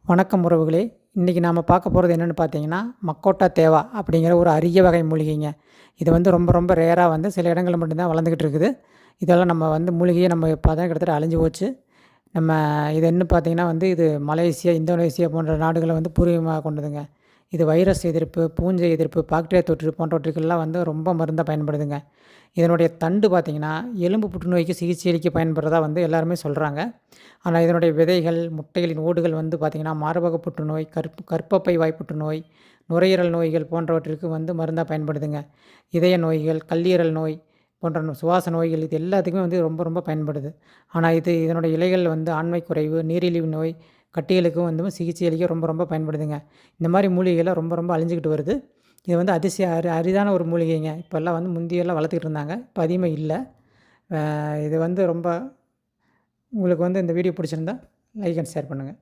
வணக்கம் உறவுகளே. இன்றைக்கி நாம் பார்க்க போகிறது என்னென்னு பார்த்தீங்கன்னா, மக்கோட்டா தேவா அப்படிங்கிற ஒரு அரிய வகை மூலிகைங்க. இது வந்து ரொம்ப ரொம்ப ரேராக வந்து சில இடங்களில் மட்டும்தான் வளர்ந்துக்கிட்டு இருக்குது. இதெல்லாம் நம்ம வந்து மூலிகையை நம்ம பார்த்தா கிட்டத்தட்ட அழிஞ்சு போச்சு. நம்ம இது என்ன பார்த்தீங்கன்னா வந்து இது மலேசியா, இந்தோனேசியா போன்ற நாடுகளை வந்து பூர்வீகமாக கொண்டதுங்க. இது வைரஸ் எதிர்ப்பு, பூஞ்சை எதிர்ப்பு, பாக்டீரியா தொற்று போன்றவற்றுக்கெல்லாம் வந்து ரொம்ப மருந்தாக பயன்படுதுங்க. இதனுடைய தண்டு பார்த்திங்கன்னா எலும்பு புற்றுநோய்க்கு சிகிச்சை அளிக்க பயன்படுறதா வந்து எல்லாருமே சொல்கிறாங்க. ஆனால் இதனுடைய விதைகள், முட்டைகளின் ஓடுகள் வந்து பார்த்திங்கன்னா மார்பக புற்றுநோய், கர்ப்பப்பை வாய் புற்றுநோய், நுரையீரல் நோய்கள் போன்றவற்றிற்கு வந்து மருந்தாக பயன்படுதுங்க. இதய நோய்கள், கல்லீரல் நோய் போன்ற சுவாச நோய்கள் இது எல்லாத்துக்குமே வந்து ரொம்ப ரொம்ப பயன்படுது. ஆனால் இதனுடைய இலைகள் வந்து ஆண்மை குறைவு, நீரிழிவு நோய், கட்டிகளுக்கும் வந்து சிகிச்சை அளிக்க ரொம்ப ரொம்ப பயன்படுதுங்க. இந்த மாதிரி மூலிகைலாம் ரொம்ப ரொம்ப அழிஞ்சிக்கிட்டு வருது. இது வந்து அதிசய அரிதான ஒரு மூலிகைங்க. இப்போல்லாம் வந்து முந்தியெல்லாம் வளர்த்துக்கிட்டு இருந்தாங்க. இப்போ அதிகமாக இல்லை. இது வந்து ரொம்ப உங்களுக்கு வந்து இந்த வீடியோ பிடிச்சிருந்தா லைக் அண்ட் ஷேர் பண்ணுங்கள்.